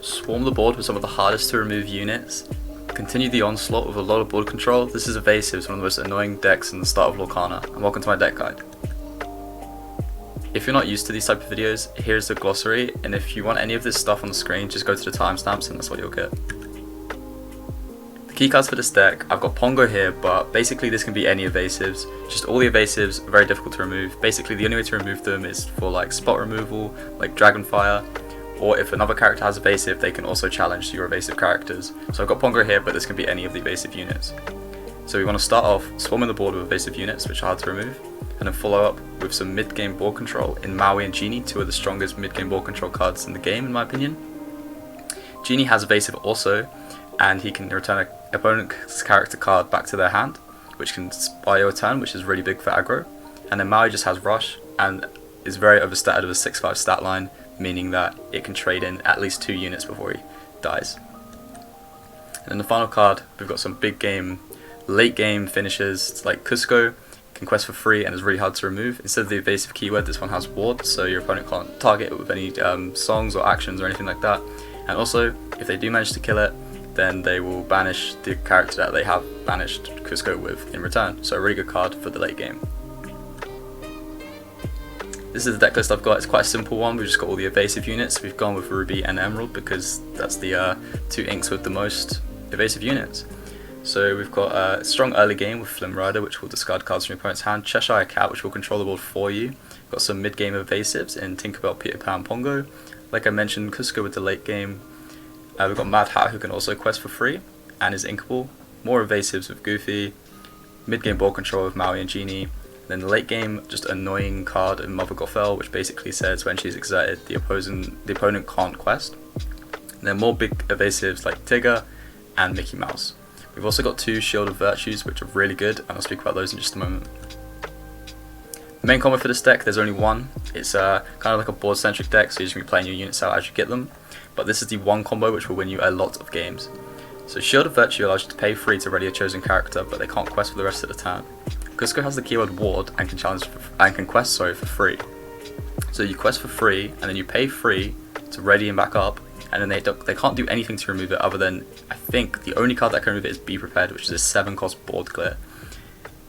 Swarm the board with some of the hardest to remove units. Continue the onslaught with a lot of board control. This is Evasives, one of the most annoying decks in the start of Lorcana, and welcome to my deck guide. If you're not used to these type of videos, here's the glossary, and if you want any of this stuff on the screen, just go to the timestamps and that's what you'll get. The keycards for this deck, I've got Pongo here, but basically this can be any Evasives. Just all the Evasives are very difficult to remove. Basically the only way to remove them is for like spot removal, like Dragonfire, or if another character has Evasive, they can also challenge your Evasive characters. So I've got Pongo here, but this can be any of the Evasive units. So we want to start off swarming the board with Evasive units, which are hard to remove, and then follow up with some mid-game board control in Maui and Genie, two of the strongest mid-game board control cards in the game in my opinion. Genie has Evasive also, and he can return an opponent's character card back to their hand, which can buy you a turn, which is really big for aggro. And then Maui just has Rush, and is very overstated with a 6/5 stat line, meaning that it can trade in at least 2 units before he dies. And in the final card, we've got some big game, late game finishes. It's like Cusco, can quest for free and is really hard to remove. Instead of the Evasive keyword, this one has Ward, so your opponent can't target it with any songs or actions or anything like that. And also, if they do manage to kill it, then they will banish the character that they have banished Cusco with in return. So a really good card for the late game. This is the deck list I've got. It's quite a simple one. We've just got all the Evasive units. We've gone with Ruby and Emerald because that's the 2 inks with the most Evasive units. So we've got a strong early game with Flim Rider, which will discard cards from your opponent's hand. Cheshire Cat, which will control the board for you. We've got some mid-game Evasives in Tinkerbell, Peter Pan, Pongo. Like I mentioned, Cusco with the late game. We've got Mad Hat, who can also quest for free and is inkable. More Evasives with Goofy. Mid-game board control with Maui and Genie. Then the late game, just annoying card in Mother Gothel, which basically says when she's exerted, the opponent can't quest. And then more big Evasives like Tigger and Mickey Mouse. We've also got 2 Shield of Virtues, which are really good, and I'll speak about those in just a moment. The main combo for this deck, there's only one. It's kind of like a board-centric deck, so you're just going to be playing your units out as you get them. But this is the one combo which will win you a lot of games. So Shield of Virtue allows you to pay free to ready a chosen character, but they can't quest for the rest of the turn. Cusco has the keyword Ward and can quest for free. So you quest for free, and then you pay free to ready him back up, and then they can't do anything to remove it other than, I think, the only card that can remove it is Be Prepared, which is a 7-cost board clear.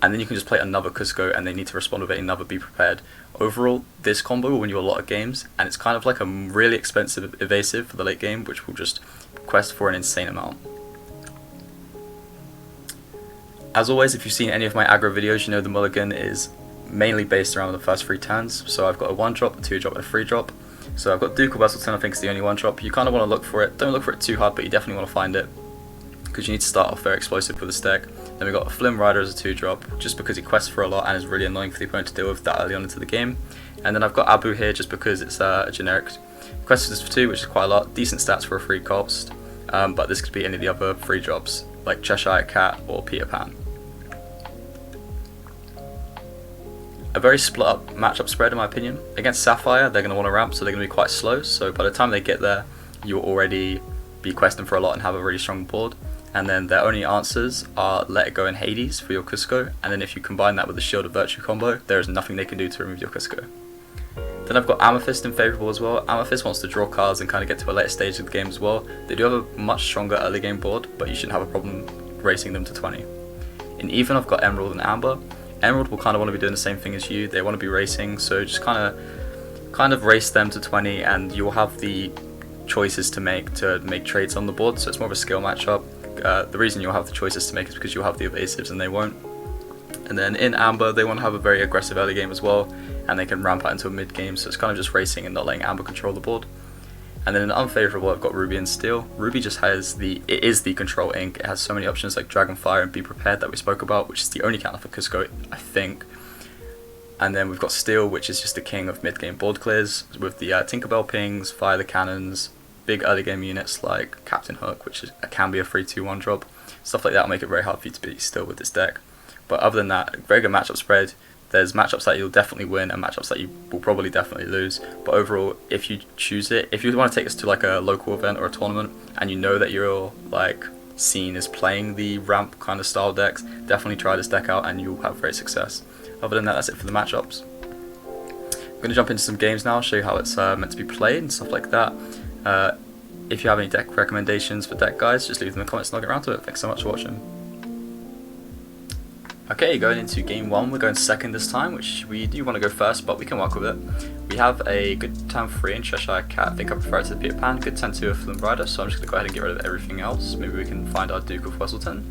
And then you can just play another Cusco, and they need to respond with another Be Prepared. Overall, this combo will win you a lot of games, and it's kind of like a really expensive Evasive for the late game, which will just quest for an insane amount. As always, if you've seen any of my aggro videos, you know the Mulligan is mainly based around the first 3 turns. So I've got a 1-drop, a 2-drop, and a 3-drop. So I've got Duke or Westleton, I think is the only 1-drop. You kind of want to look for it. Don't look for it too hard, but you definitely want to find it, because you need to start off very explosive with this deck. Then we've got a Flim Rider as a 2-drop, just because he quests for a lot and is really annoying for the opponent to deal with that early on into the game. And then I've got Abu here just because it's a generic quest for 2, which is quite a lot. Decent stats for a free cost, but this could be any of the other 3-drops, like Cheshire Cat or Peter Pan. A very split up matchup spread in my opinion. Against Sapphire, they're going to want to ramp, so they're going to be quite slow. So by the time they get there, you'll already be questing for a lot and have a really strong board. And then their only answers are Let It Go and Hades for your Cusco. And then if you combine that with the Shield of Virtue combo, there is nothing they can do to remove your Cusco. Then I've got Amethyst in favourable as well. Amethyst wants to draw cards and kind of get to a later stage of the game as well. They do have a much stronger early game board, but you shouldn't have a problem racing them to 20. In Even, I've got Emerald and Amber. Emerald will kind of want to be doing the same thing as you. They want to be racing, so just kind of race them to 20, and you'll have the choices to make trades on the board. So it's more of a skill matchup. The reason you'll have the choices to make is because you'll have the Evasives and they won't. And then in Amber, they want to have a very aggressive early game as well, and they can ramp out into a mid game. So it's kind of just racing and not letting Amber control the board. And then in unfavourable, I've got Ruby and Steel. Ruby just has it is the control ink. It has so many options like Dragonfire and Be Prepared that we spoke about, which is the only counter for Cusco, I think. And then we've got Steel, which is just the king of mid-game board clears, with the Tinkerbell pings, Fire the Cannons, big early game units like Captain Hook, which can be a free 2/1 drop. Stuff like that will make it very hard for you to beat Steel with this deck. But other than that, very good matchup spread. There's matchups that you'll definitely win and matchups that you will probably definitely lose. But overall, if you choose it, if you want to take this to like a local event or a tournament, and you know that you're like seen as playing the ramp kind of style decks, definitely try this deck out and you'll have great success. Other than that, that's it for the matchups. I'm going to jump into some games now, show you how it's meant to be played and stuff like that. If you have any deck recommendations for deck guides, just leave them in the comments and I'll get around to it. Thanks so much for watching. Okay, going into game 1, we're going second this time, which we do want to go first, but we can work with it. We have a good turn 3 in Cheshire Cat. I think I prefer it to the Peter Pan. Good turn 2 of Flynn Rider, so I'm just going to go ahead and get rid of everything else. Maybe we can find our Duke of Wesselton.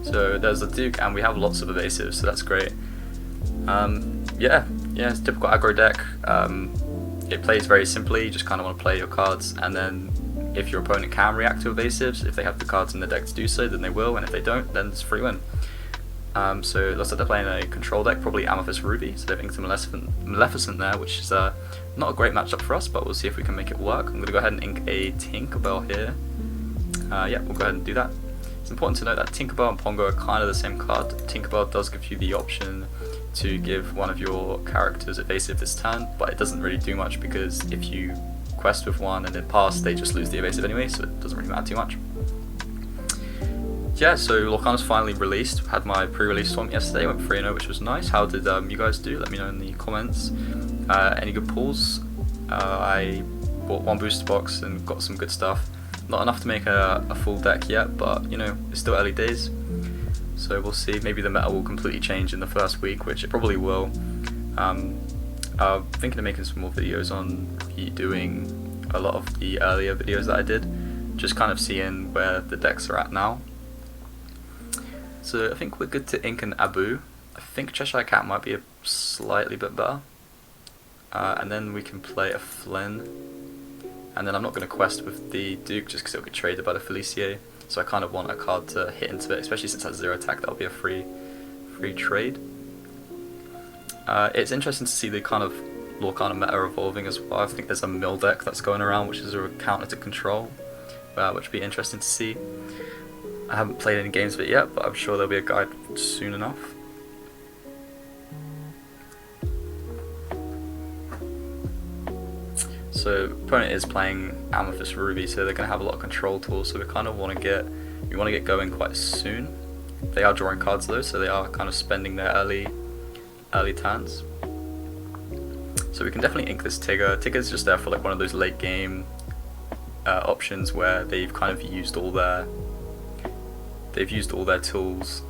So there's the Duke, and we have lots of evasives, so that's great. Yeah, it's a typical aggro deck. It plays very simply. You just kind of want to play your cards, and then if your opponent can react to evasives, if they have the cards in the deck to do so, then they will, and if they don't, then it's free win. So it looks like they're playing a control deck, probably Amethyst Ruby, so they've inked a Maleficent there, which is not a great matchup for us, but we'll see if we can make it work. I'm going to go ahead and ink a Tinkerbell here. Yeah, we'll go ahead and do that. It's important to note that Tinkerbell and Pongo are kind of the same card. Tinkerbell does give you the option to give one of your characters evasive this turn, but it doesn't really do much because if you quest with one and then pass, they just lose the evasive anyway, so it doesn't really matter too much. Yeah, so Lorcana's finally released. Had my pre-release swamp yesterday, went 3-0, which was nice. How did you guys do? Let me know in the comments. Any good pulls? I bought one booster box and got some good stuff. Not enough to make a full deck yet, but you know, it's still early days. So we'll see. Maybe the meta will completely change in the first week, which it probably will. I'm thinking of making some more videos on redoing a lot of the earlier videos that I did. Just kind of seeing where the decks are at now. So I think we're good to ink an Abu. I think Cheshire Cat might be a slightly bit better. And then we can play a Flynn. And then I'm not going to quest with the Duke just because it'll get traded by the Felicia. So I kind of want a card to hit into it, especially since that's 0 attack, that'll be a free trade. It's interesting to see the kind of Lorcana meta evolving as well. I think there's a mill deck that's going around, which is a counter to control, which would be interesting to see. I haven't played any games of it yet, but I'm sure there'll be a guide soon enough. So opponent is playing Amethyst Ruby, so they're going to have a lot of control tools. So we kind of want to get going quite soon. They are drawing cards though, so they are kind of spending their early turns. So we can definitely ink this Tigger. Tigger's just there for like one of those late game options where they've kind of used all their tools.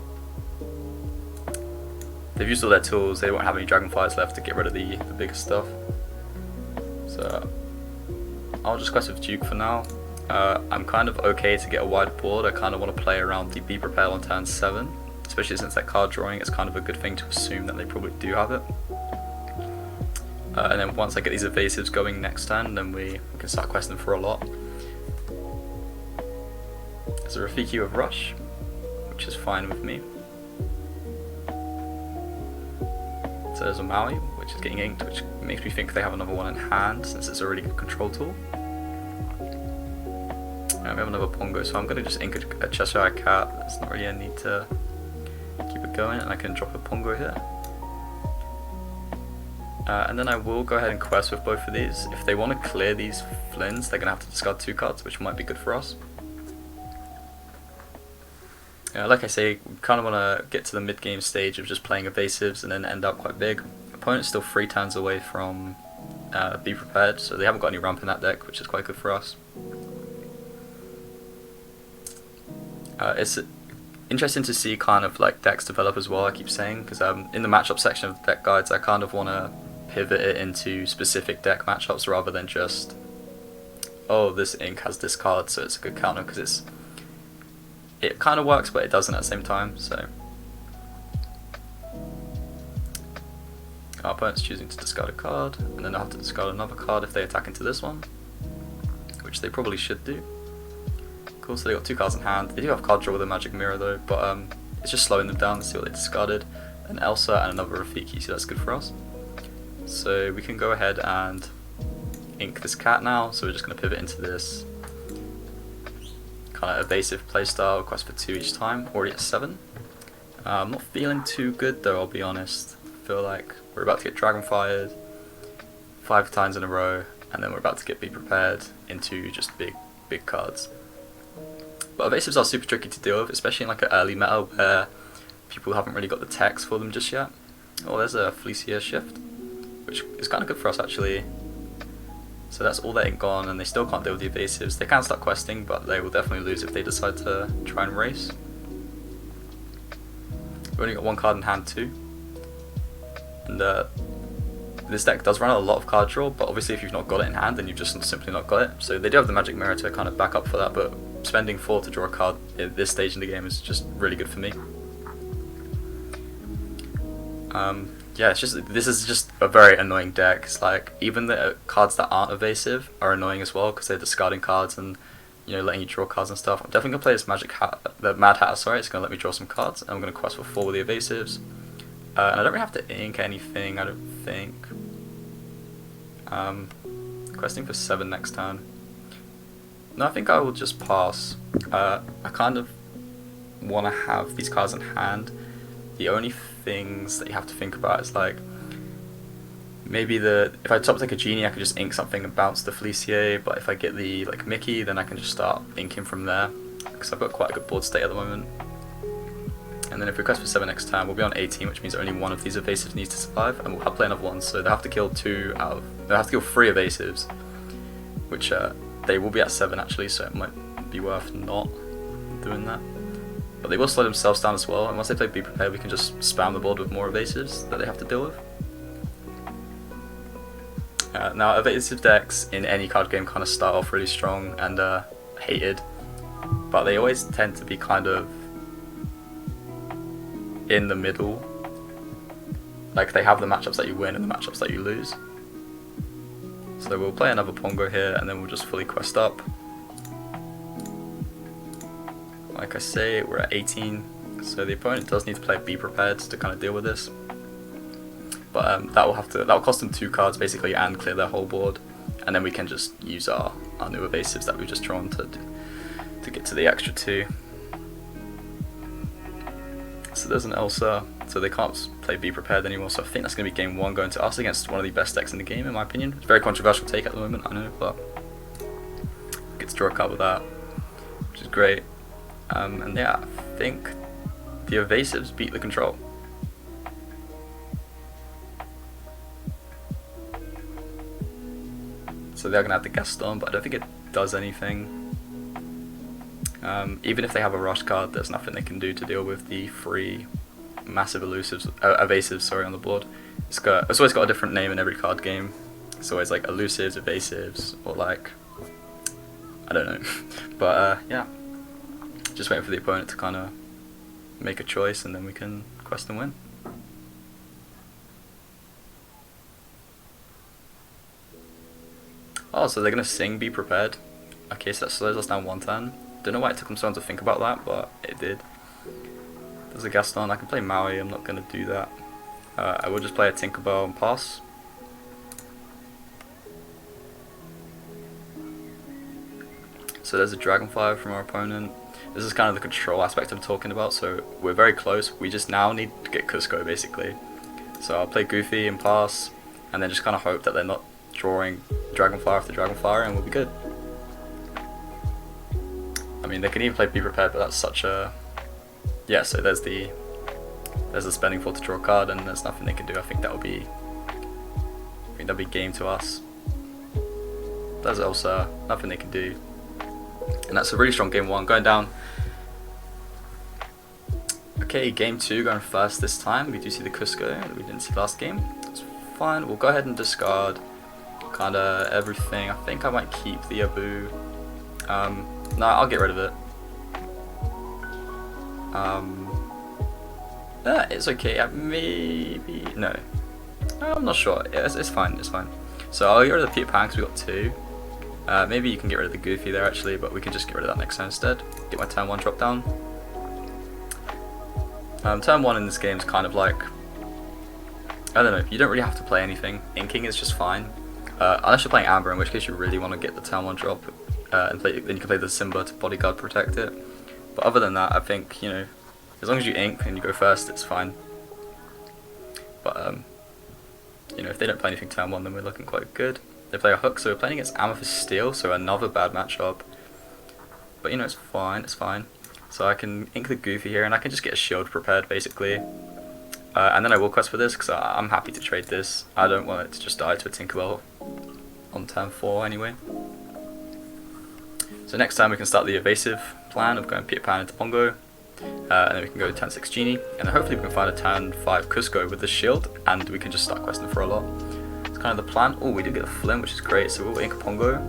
They've used all their tools. They won't have any Dragonflies left to get rid of the bigger stuff. So I'll just quest with Duke for now. I'm kind of okay to get a wide board. I kind of want to play around the Be Prepared on turn 7, especially since that card drawing. It's kind of a good thing to assume that they probably do have it. And then once I get these evasives going next turn, then we can start questing for a lot. There's a Rafiki with Rush, which is fine with me. So there's a Maui, which is getting inked, which makes me think they have another one in hand since it's a really good control tool. And we have another Pongo, so I'm going to just ink a Cheshire Cat. There's not really a need to keep it going, and I can drop a Pongo here. And then I will go ahead and quest with both of these. If they want to clear these Flynns, they're going to have to discard 2 cards, which might be good for us. Like I say, we kind of want to get to the mid-game stage of just playing evasives and then end up quite big. Opponent's still 3 turns away from Be Prepared, so they haven't got any ramp in that deck, which is quite good for us. It's interesting to see kind of like decks develop as well, I keep saying, because in the matchup section of deck guides, I kind of want to pivot it into specific deck matchups rather than just, oh, this ink has this card, so it's a good counter, because it kind of works, but it doesn't at the same time. So our opponent's choosing to discard a card, and then they'll have to discard another card if they attack into this one, which they probably should do. Cool, so they got 2 cards in hand. They do have card draw with a Magic Mirror though, but it's just slowing them down to see what they discarded. An Elsa and another Rafiki, so that's good for us. So we can go ahead and ink this cat now, so we're just going to pivot into this kind of evasive playstyle, quest for 2 each time, already at 7. I'm not feeling too good though, I'll be honest. I feel like we're about to get Dragonfired 5 times in a row, and then we're about to get Be Prepared into just big cards. But evasives are super tricky to deal with, especially in like an early meta where people haven't really got the text for them just yet. Oh, there's a Felicia shift, which is kind of good for us actually. So that's all their ink gone, and they still can't deal with the evasives. They can start questing, but they will definitely lose if they decide to try and race. We've only got one card in hand too. And this deck does run a lot of card draw, but obviously if you've not got it in hand, then you've just simply not got it. So they do have the Magic Mirror to kind of back up for that, but spending 4 to draw a card at this stage in the game is just really good for me. Yeah, this is just a very annoying deck. It's like, even the cards that aren't evasive are annoying as well, because they're discarding cards and, you know, letting you draw cards and stuff. I'm definitely gonna play this the Mad Hatter, sorry, it's gonna let me draw some cards, and I'm gonna quest for 4 with the evasives. And I don't really have to ink anything, I don't think. Questing for 7 next turn. No, I think I will just pass. I kind of want to have these cards in hand. The only things that you have to think about is like, maybe if I top deck a Genie, I could just ink something and bounce the Felicier, but if I get the like Mickey, then I can just start inking from there, because I've got quite a good board state at the moment. And then if we quest for 7 next turn, we'll be on 18, which means only one of these evasives needs to survive, and we'll play another one, so they'll have to kill 3 evasives, which they will be at 7 actually, so it might be worth not doing that. But they will slow themselves down as well, and once they play Be Prepared, we can just spam the board with more evasives that they have to deal with. Now, evasive decks in any card game kind of start off really strong and hated, but they always tend to be kind of in the middle. Like, they have the matchups that you win and the matchups that you lose. So we'll play another Pongo here, and then we'll just fully quest up. Like I say, we're at 18, so the opponent does need to play Be Prepared to kind of deal with this. But that will cost them 2 cards basically and clear their whole board, and then we can just use our new evasives that we've just drawn to get to the extra 2. So there's an Elsa, so they can't play Be Prepared anymore, so I think that's going to be game 1 going to us against one of the best decks in the game, in my opinion. It's a very controversial take at the moment, I know, but get to draw a card with that, which is great. And yeah, I think the evasives beat the control. So they're going to have the Gaston, but I don't think it does anything. Even if they have a rush card, there's nothing they can do to deal with the 3 massive evasives on the board. It's always got a different name in every card game. It's always like elusives, evasives, or like, I don't know. But yeah, just waiting for the opponent to kind of make a choice, and then we can quest and win. Oh, so they're going to sing Be Prepared. Okay, so that slows us down 1 turn. Don't know why it took them so long to think about that, but it did. There's a Gaston. I can play Maui, I'm not going to do that. I will just play a Tinkerbell and pass. So there's a Dragonfire from our opponent. This is kind of the control aspect I'm talking about, so we're very close. We just now need to get Cusco, basically. So I'll play Goofy and pass, and then just kind of hope that they're not drawing Dragonfire after Dragonfire, and we'll be good. I mean, they can even play Be Prepared, but that's such a... Yeah, so there's the spending 4 to draw a card, and there's nothing they can do. I think that'll be game to us. There's Elsa, nothing they can do. And that's a really strong game 1, going down. Okay, game 2 going first this time. We do see the Cusco that we didn't see last game. It's fine, we'll go ahead and discard kinda everything. I think I might keep the Abu. No, I'll get rid of it. It's okay, maybe, no. I'm not sure, it's fine, it's fine. So I'll get rid of the Peter Pan because we got 2. Maybe you can get rid of the Goofy there actually, but we can just get rid of that next turn instead. Get my turn 1 drop down. Turn 1 in this game is kind of like, I don't know, you don't really have to play anything. Inking is just fine. Unless you're playing Amber, in which case you really want to get the turn 1 drop, and then you can play the Simba to bodyguard protect it. But other than that, I think, you know, as long as you ink and you go first, it's fine. But you know, if they don't play anything turn 1, then we're looking quite good. They play a Hook, so we're playing against Amethyst Steel, so another bad matchup. But you know, it's fine, it's fine. So I can ink the Goofy here, and I can just get a shield prepared, basically. And then I will quest for this, because I'm happy to trade this. I don't want it to just die to a Tinkerbell. on turn 4 anyway. So next time we can start the evasive plan of going Peter Pan into Pongo, and then we can go turn 6 Genie, and then hopefully we can find a turn 5 Cusco with the shield, and we can just start questing for a lot. It's kind of the plan. Oh, we did get a Flynn, which is great, so we'll ink a Pongo.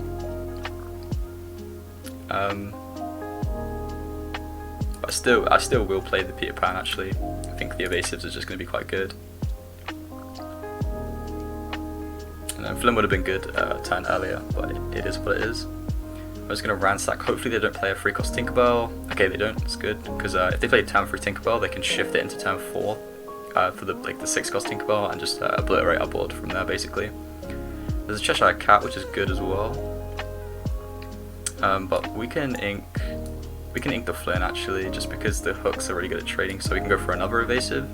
But I still will play the Peter Pan actually. I think the evasives are just going to be quite good. And then Flynn would have been good a turn earlier, but it is what it is. I was going to ransack. Hopefully they don't play a 3-cost Tinkerbell. Okay, they don't. It's good because if they play turn 3 Tinkerbell, they can shift it into turn 4 for the 6-cost Tinkerbell and just obliterate our board from there. Basically, there's a Cheshire Cat, which is good as well. But we can ink the Flynn actually, just because the hooks are really good at trading. So we can go for another evasive,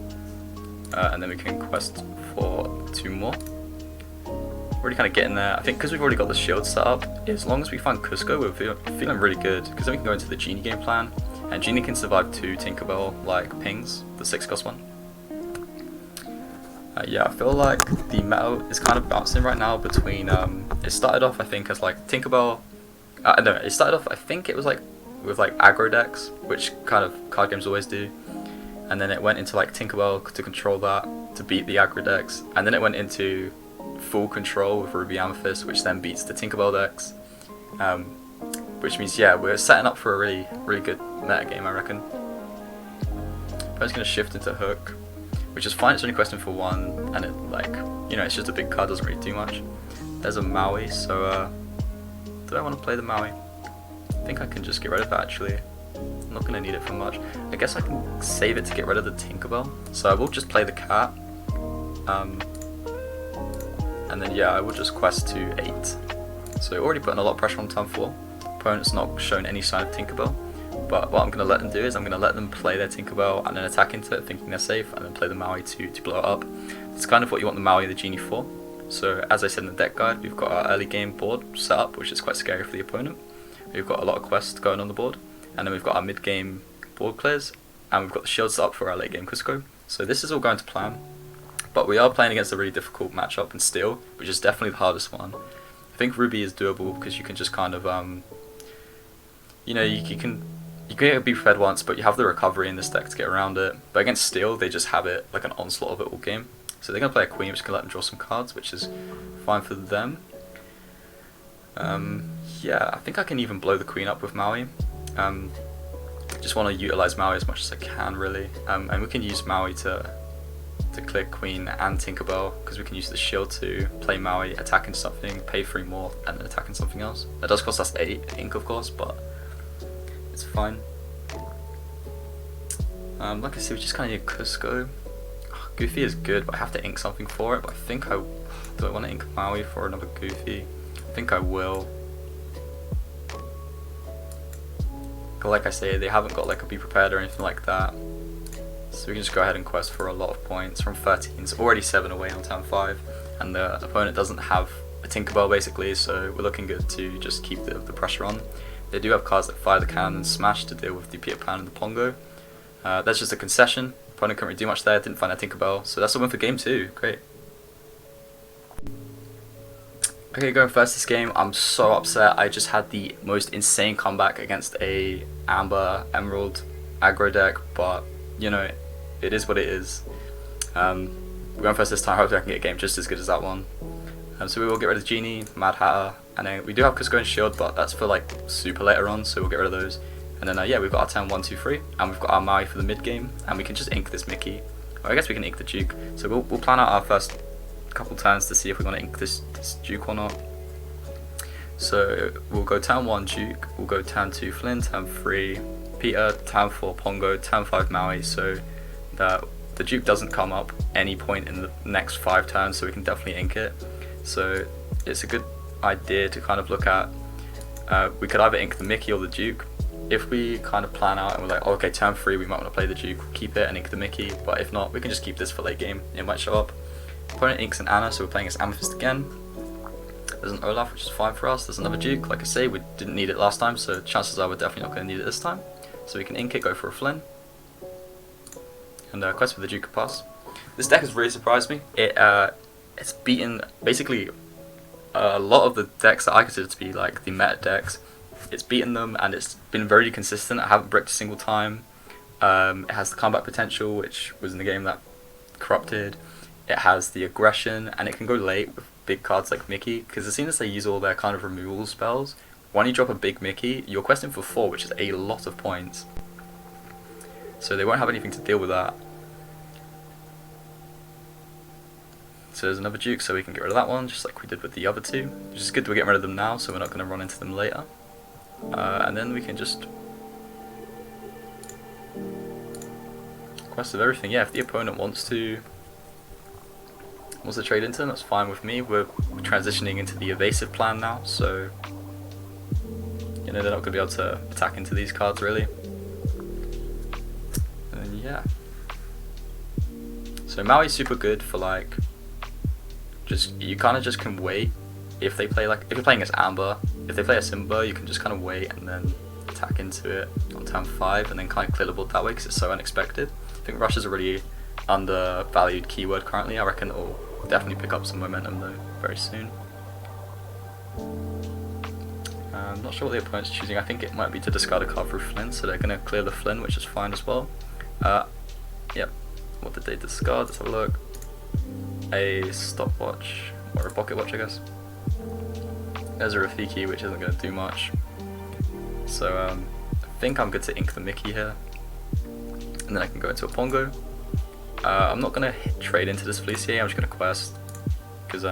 and then we can quest for 2 more. Already kind of getting there. I think because we've already got the shield set up, as long as we find Cusco, we're feeling really good, because then we can go into the Genie game plan, and Genie can survive 2 Tinkerbell like pings, the 6-cost one. Yeah, I feel like the meta is kind of bouncing right now between, it started off I think as like Tinkerbell, no, it started off I think it was like with like aggro decks, which kind of card games always do, and then it went into like Tinkerbell to control that, to beat the aggro decks, and then it went into full control with Ruby Amethyst, which then beats the Tinkerbell decks, which means yeah, we're setting up for a really good meta game, I reckon. I'm just going to shift into Hook, which is fine. It's only questing for 1, and it, like, you know, it's just a big card, doesn't really do much. There's a Maui, so do I want to play the Maui? I think I can just get rid of it actually. I'm not going to need it for much. I guess I can save it to get rid of the Tinkerbell, so I will just play the cat. And then yeah, I will just quest to 8. So already putting a lot of pressure on turn 4. Opponent's not shown any sign of Tinkerbell. But what I'm going to let them do is I'm going to let them play their Tinkerbell and then attack into it thinking they're safe, and then play the Maui to blow it up. It's kind of what you want the Maui and the Genie for. So as I said in the deck guide, we've got our early game board set up, which is quite scary for the opponent. We've got a lot of quests going on the board, and then we've got our mid game board clears, and we've got the shield set up for our late game Cusco. So this is all going to plan. But we are playing against a really difficult matchup in Steel, which is definitely the hardest one. I think Ruby is doable because you can just kind of, you know, you can be prepared once, but you have the recovery in this deck to get around it. But against Steel, they just have it like an onslaught of it all game. So they're going to play a Queen, which can let them draw some cards, which is fine for them. Yeah, I think I can even blow the Queen up with Maui. Just want to utilize Maui as much as I can, really. And we can use Maui to clear Queen and Tinkerbell, because we can use the shield to play Maui, attack into something, pay 3 more, and then attack into something else. That does cost us 8 ink, of course, but it's fine. Like I said, we just kind of need Cusco. Goofy is good, but I have to ink something for it. But I think do I want to ink Maui for another Goofy? I think I will. But like I say, they haven't got like a Be Prepared or anything like that. So we can just go ahead and quest for a lot of points from 13. It's already 7 away on turn 5, and the opponent doesn't have a Tinkerbell basically, so we're looking good to just keep the pressure on. They do have cards like Fire the Cannon and Smash to deal with the Peter Pan and the Pongo. That's just a concession. Opponent couldn't really do much there, didn't find that Tinkerbell, so that's a win for game 2. Great. Okay, going first this game, I'm so upset. I just had the most insane comeback against a Amber Emerald aggro deck, but you know, it is what it is. We're going first this time. Hopefully I can get a game just as good as that one. So we will get rid of Genie, Mad Hatter, and then we do have Cusco and Shield, but that's for like super later on, so we'll get rid of those. And then yeah, we've got our turn 1, 2, 3, and we've got our Maui for the mid game, and we can just ink this Mickey. Or I guess we can ink the Duke. So we'll plan out our first couple turns to see if we want to ink this Duke or not. So we'll go turn 1 Duke, we'll go turn 2 Flynn, turn 3 Peter, turn 4 Pongo, turn 5 Maui, so that the Duke doesn't come up any point in the next 5 turns, so we can definitely ink it. So it's a good idea to kind of look at, we could either ink the Mickey or the Duke. If we kind of plan out and we're like, oh, okay, turn 3 we might want to play the Duke, we'll keep it and ink the Mickey, but if not, we can just keep this for late game, it might show up. Opponent inks an Anna, so we're playing as Amethyst again. There's an Olaf, which is fine for us. There's another Duke, like I say, we didn't need it last time, so chances are we're definitely not going to need it this time. So we can ink it, go for a Flynn, and quest for the Duke of Pass. This deck has really surprised me. It's beaten basically a lot of the decks that I consider to be like the meta decks, it's beaten them and it's been very consistent. I haven't bricked a single time. It has the combat potential, which was in the game that corrupted. It has the aggression, and it can go late with big cards like Mickey, because as soon as they use all their kind of removal spells, when you drop a big Mickey, you're questing for 4, which is a lot of points. So they won't have anything to deal with that. So there's another Duke, so we can get rid of that one, just like we did with the other two, which is good to get rid of them now, so we're not going to run into them later. And then we can just quest of everything. Yeah, if the opponent wants to trade into them, that's fine with me. We're transitioning into the evasive plan now, so you know they're not going to be able to attack into these cards really. And yeah, so Maui's super good for like you kind of just can wait. If they play if you're playing as Amber, if they play a Simba, you can just kind of wait and then attack into it on turn 5 and then kind of clear the board that way because it's so unexpected. I think Rush is a really undervalued keyword currently. I reckon it will definitely pick up some momentum though very soon. I'm not sure what the opponent's choosing. I think it might be to discard a card through Flynn, so they're going to clear the Flynn, which is fine as well. Yep. What did they discard? Let's have a look. A stopwatch, or a pocket watch I guess. There's a Rafiki, which isn't going to do much. So I think I'm good to ink the Mickey here. And then I can go into a Pongo. I'm not going to trade into this Felicia, I'm just going to quest. Because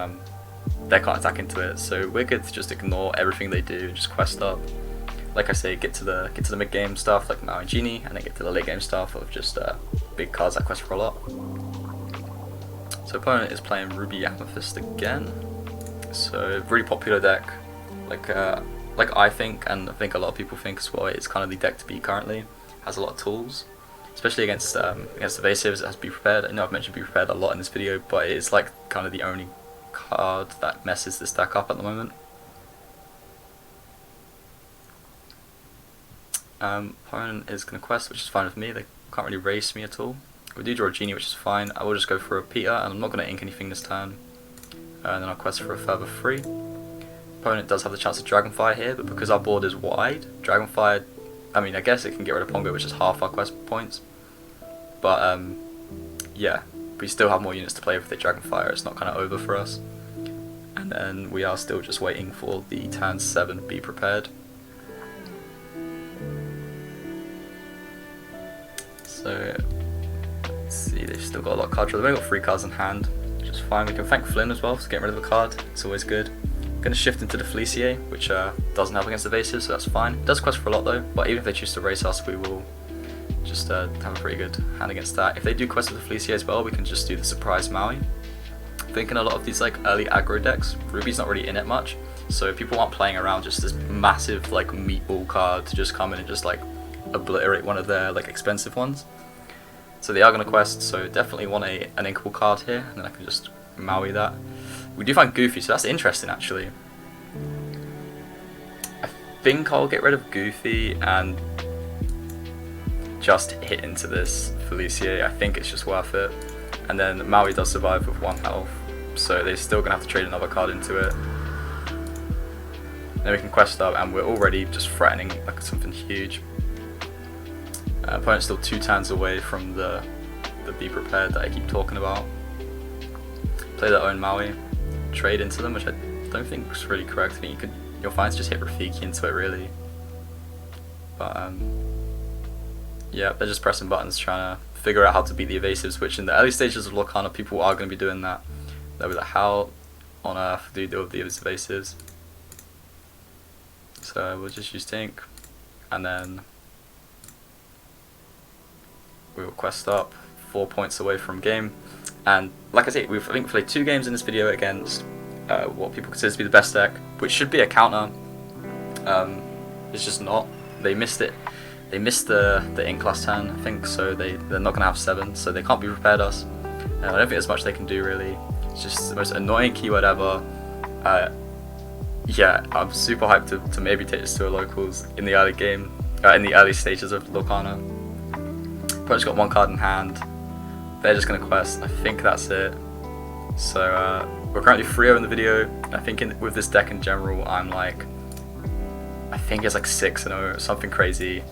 they can't attack into it, so we're good to just ignore everything they do and just quest up. Like I say, get to the mid game stuff like Maui and Genie, and then get to the late game stuff of just big cards that quest for a lot. So opponent is playing Ruby Amethyst again. So really popular deck, like I think, and I think a lot of people think as well. It's kind of the deck to beat currently. Has a lot of tools, especially against Evasives. It has Be Prepared. I know I've mentioned Be Prepared a lot in this video, but it's like kind of the only card that messes this deck up at the moment. Opponent is going to quest, which is fine with me. They can't really race me at all. We do draw a Genie, which is fine. I will just go for a Peter, and I'm not going to ink anything this turn. And then I'll quest for a further 3. Opponent does have the chance of Dragonfire here, but because our board is wide, Dragonfire, I mean, I guess it can get rid of Pongo, which is half our quest points. But yeah, we still have more units to play with the Dragonfire. It's not kind of over for us. And then we are still just waiting for the turn 7 Be Prepared. So let's see, they've still got a lot of cards. They've only got 3 cards in hand, which is fine. We can thank Flynn as well for getting rid of a card. It's always good. I'm going to shift into the Felicia, which doesn't help against evasive, so that's fine. It does quest for a lot though, but even if they choose to race us, we will just have a pretty good hand against that. If they do quest with the Felicia as well, we can just do the surprise Maui. I think in a lot of these like early aggro decks, Ruby's not really in it much, so people aren't playing around just this massive like meatball card to just come in and just like obliterate one of their like expensive ones. So they are going to quest, so definitely want an inkable card here, and then I can just Maui that. We do find Goofy, so that's interesting actually. I think I'll get rid of Goofy and just hit into this Felicia. I think it's just worth it. And then Maui does survive with 1 health, so they're still going to have to trade another card into it. Then we can quest up, and we're already just threatening like something huge. Opponent's still 2 turns away from the Be Prepared that I keep talking about. Play their own Maui, trade into them, which I don't think is really correct. I think you're fine to just hit Rafiki into it really. But yeah, they're just pressing buttons trying to figure out how to beat the evasives, which in the early stages of Lorcana people are going to be doing that. They'll be like, how on earth do you deal with the evasives? So we'll just use Tink, and then we will quest up, 4 points away from game. And like I say, I think we've played 2 games in this video against what people consider to be the best deck, which should be a counter. It's just not. They missed it. They missed the ink last turn, I think, so they're not going to have 7, so they can't Be Prepared us. I don't think there's much they can do really. It's just the most annoying keyword ever. Yeah, I'm super hyped to maybe take this to a locals in the early game, in the early stages of Lorcana. Opponent's got 1 card in hand. They're just going to quest. I think that's it. So we're currently 3-0 in the video. I think with this deck in general, I'm like, I think it's like 6-0, something crazy.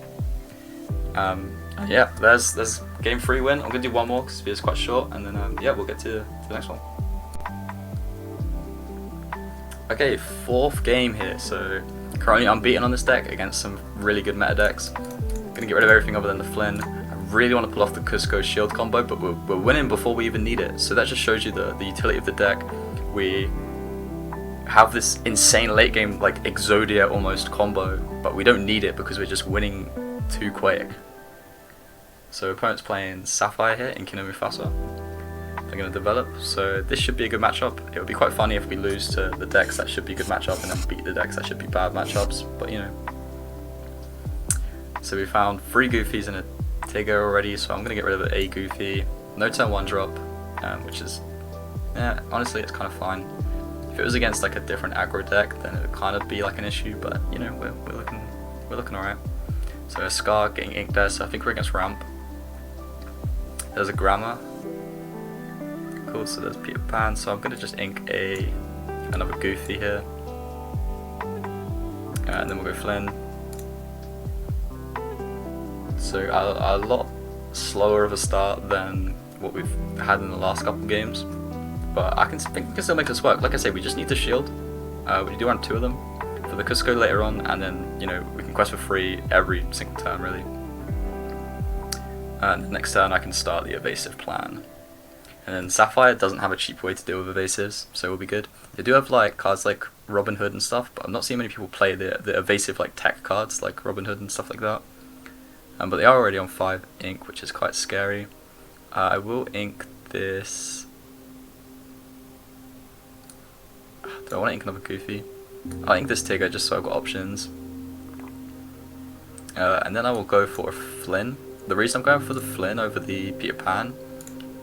Yeah, there's game 3 win. I'm gonna do one more because it's quite short, and then yeah, we'll get to the next one. Okay, 4th game here. So currently unbeaten on this deck against some really good meta decks. Gonna get rid of everything other than the Flynn. I really want to pull off the Cusco shield combo, but we're winning before we even need it. So that just shows you the utility of the deck. We have this insane late game like Exodia almost combo, but we don't need it because we're just winning too quick. So opponent's playing Sapphire here in Kino Mufasa. They're going to develop, so this should be a good matchup. It would be quite funny if we lose to the decks that should be a good matchup and then beat the decks that should be bad matchups, but you know. So we found 3 Goofies and a Tigger already, so I'm going to get rid of a Goofy. No turn 1 drop, which is, yeah, honestly it's kind of fine. If it was against like a different aggro deck, then it would kind of be like an issue, but you know, we're looking alright. So a Scar getting inked there, so I think we're against Ramp. There's a Grammar. Cool, so there's Peter Pan, so I'm going to just ink another Goofy here. And then we'll go Flynn. So a lot slower of a start than what we've had in the last couple of games. But I think we can still make this work. Like I say, we just need to shield. We do run 2 of them for the Cusco later on, and then you know we can quest for free every single turn really. And the next turn I can start the evasive plan. And then Sapphire doesn't have a cheap way to deal with evasives, so we'll be good. They do have like cards like Robin Hood and stuff, but I'm not seeing many people play the evasive like tech cards like Robin Hood and stuff like that. But they are already on 5 ink, which is quite scary. I will ink this. Do I want to ink another Goofy? I'll ink this Tigger just so I've got options. And then I will go for a Flynn. The reason I'm going for the Flynn over the Peter Pan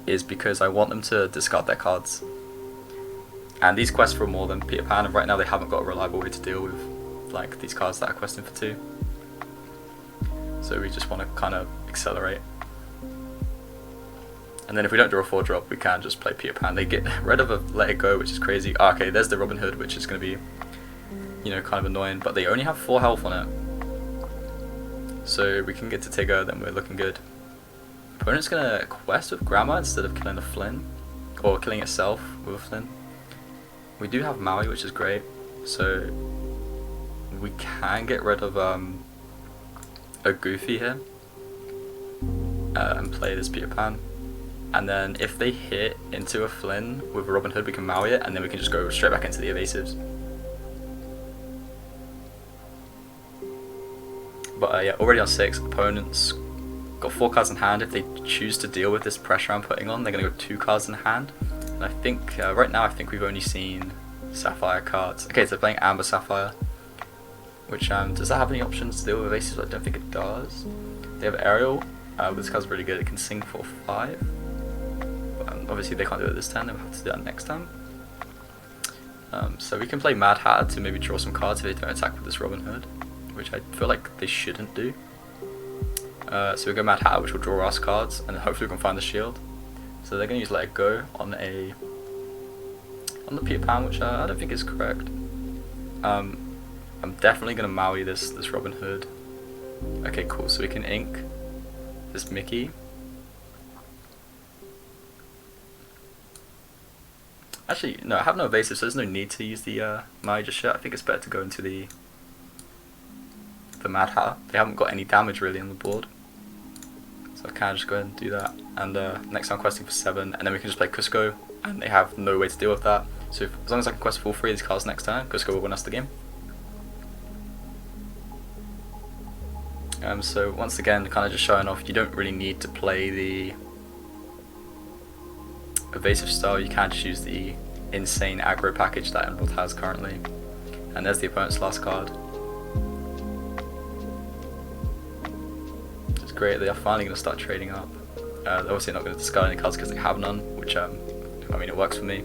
is because I want them to discard their cards. And these quests for more than Peter Pan, and right now they haven't got a reliable way to deal with like these cards that are questing for 2. So we just want to kind of accelerate. And then if we don't draw a 4 drop, we can just play Peter Pan. They get rid of a Let It Go, which is crazy. Okay, there's the Robin Hood, which is going to be, you know, kind of annoying. But they only have 4 health on it. So we can get to Tigger, then we're looking good. Opponent's going to quest with Grammar instead of killing the Flynn. Or killing itself with a Flynn. We do have Maui, which is great. So we can get rid of a Goofy here. And play this Peter Pan. And then if they hit into a Flynn with a Robin Hood, we can Maui it, and then we can just go straight back into the evasives. But yeah, already on 6, opponents got 4 cards in hand. If they choose to deal with this pressure I'm putting on, they're going to go 2 cards in hand. And I think, right now I think we've only seen Sapphire cards. Okay, so they're playing Amber Sapphire. Which, does that have any options to deal with evasives? I don't think it does. They have Aerial. This card's really good, it can sing for 5. Obviously they can't do it this turn, they'll have to do that next time. So we can play Mad Hatter to maybe draw some cards if they don't attack with this Robin Hood, which I feel like they shouldn't do. So we go Mad Hatter, which will draw us cards, and hopefully we can find the shield. So they're going to use Let It Go on the Peter Pan, which I don't think is correct. I'm definitely going to Maui this Robin Hood. Okay, cool, so we can ink this Mickey. Actually, no, I have no evasive, so there's no need to use the Maui just yet. I think it's better to go into the Mad Hatter. They haven't got any damage really on the board. So I can just go ahead and do that. And next time I'm questing for 7, and then we can just play Cusco, and they have no way to deal with that. So as long as I can quest for all 3 of these cards next turn, Cusco will win us the game. So once again, kind of just showing off, you don't really need to play the evasive style, you can just use the insane aggro package that Emerald has currently. And there's the opponent's last card. It's great, they are finally going to start trading up. They're obviously not going to discard any cards because they have none, which, I mean, it works for me.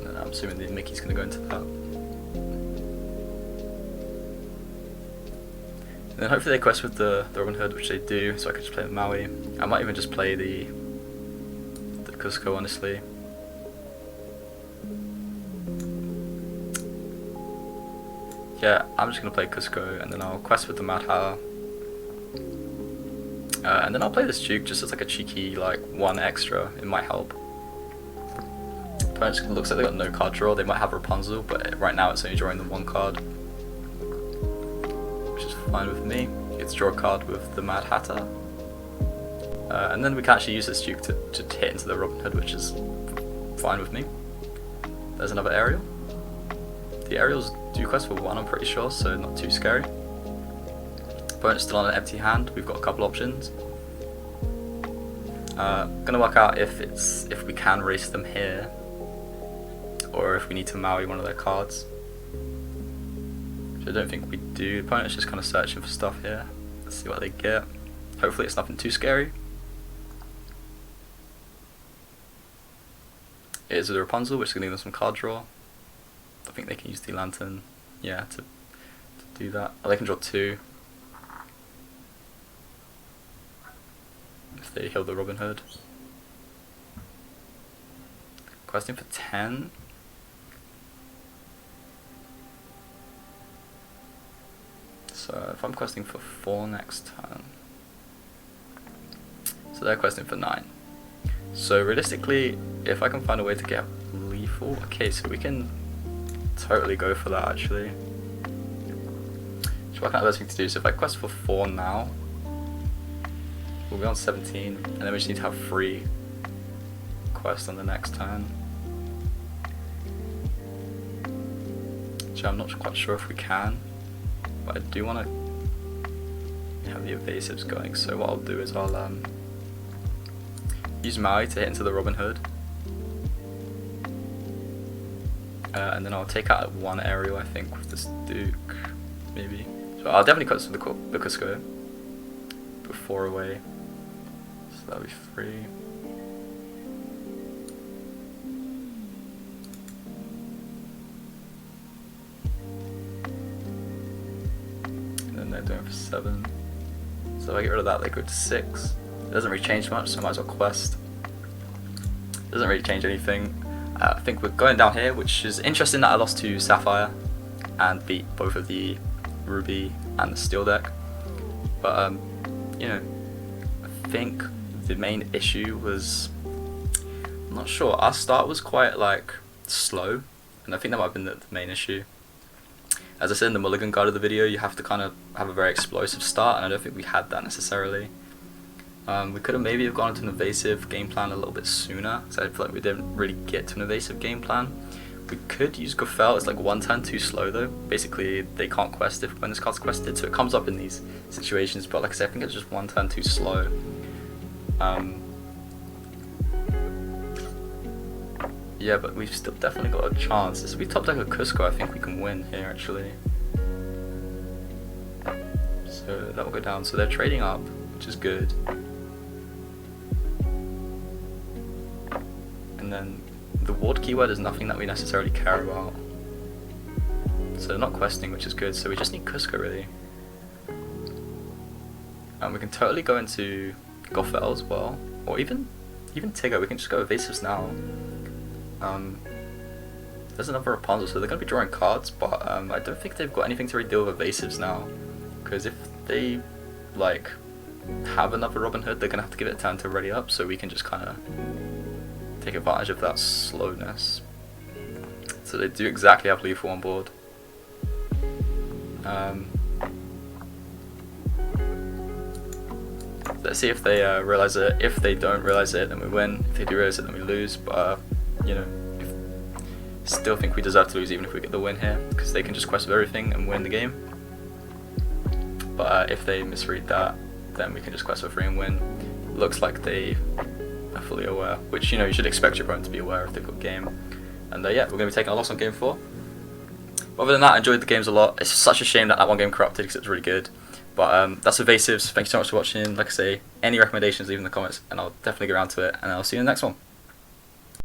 And I'm assuming the Mickey's going to go into that. then hopefully they quest with the Robin Hood, which they do, so I can just play the Maui. I might even just play the Cusco, honestly. Yeah, I'm just going to play Cusco, and then I'll quest with the Mad Hatter. And then I'll play this Duke just as like a cheeky, like, 1 extra. It might help. It looks like they got no card draw. They might have Rapunzel, but right now it's only drawing the 1 card, which is fine with me. You get to draw a card with the Mad Hatter. And then we can actually use this Duke to hit into the Robin Hood, which is fine with me. There's another aerial. The aerials do quest for 1, I'm pretty sure, so not too scary. Opponent's still on an empty hand. We've got a couple options. Gonna work out if we can race them here, or if we need to Maui one of their cards. Which I don't think we do. The opponent's just kind of searching for stuff here. Let's see what they get. Hopefully it's nothing too scary. It is with a Rapunzel, which is going to give them some card draw. I think they can use the Lantern, yeah, to do that. Or they can draw 2. If they heal the Robin Hood. Questing for 10. So if I'm questing for 4 next turn. So they're questing for 9. So realistically, if I can find a way to get lethal, okay, so we can totally go for that actually. So what kind of best thing to do? So if I quest for 4 now, we'll be on 17, and then we just need to have 3 quests on the next turn. Which I'm not quite sure if we can, but I do want to have the evasives going. So what I'll do is I'll use Maui to hit into the Robin Hood. And then I'll take out 1 aerial, I think, with this Duke, maybe. So I'll definitely cut the Cusco. Put 4 away. So that'll be 3. And then they're doing for 7. So if I get rid of that, they go to 6. It doesn't really change much, so I might as well quest. Doesn't really change anything. I think we're going down here, which is interesting that I lost to Sapphire and beat both of the Ruby and the Steel deck. But you know, I think the main issue was, I'm not sure, our start was quite like slow, and I think that might have been the main issue. As I said in the Mulligan guide of the video, you have to kind of have a very explosive start, and I don't think we had that necessarily. We could have maybe gone into an evasive game plan a little bit sooner, so I feel like we didn't really get to an evasive game plan. We could use Gothel, it's like 1 turn too slow though. Basically, they can't quest when this card's quested, so it comes up in these situations, but like I said, I think it's just 1 turn too slow. Yeah, but we've still definitely got a chance. If we top deck a Cusco, I think we can win here actually. So that will go down, so they're trading up, which is good. And then the ward keyword is nothing that we necessarily care about. So they're not questing, which is good, so we just need Cusco really. And we can totally go into Gothel as well, or even Tigger. We can just go evasives now. There's another Rapunzel, so they're going to be drawing cards, but I don't think they've got anything to really deal with evasives now, because if they like have another Robin Hood, they're going to have to give it a turn to ready up, so we can just kind of take advantage of that slowness. So they do exactly have lethal on board. Let's see if they realize it. If they don't realize it, then we win. If they do realize it, then we lose. But you know, still think we deserve to lose even if we get the win here, because they can just quest with everything and win the game. But if they misread that, then we can just quest for free and win. Looks like they are fully aware, which you know you should expect your opponent to be aware if they've got game. And yeah, we're going to be taking a loss on game 4. But other than that, I enjoyed the games a lot. It's such a shame that that one game corrupted because it was really good. But that's Evasives. Thank you so much for watching. Like I say, any recommendations, leave in the comments, and I'll definitely get around to it. And I'll see you in the next one.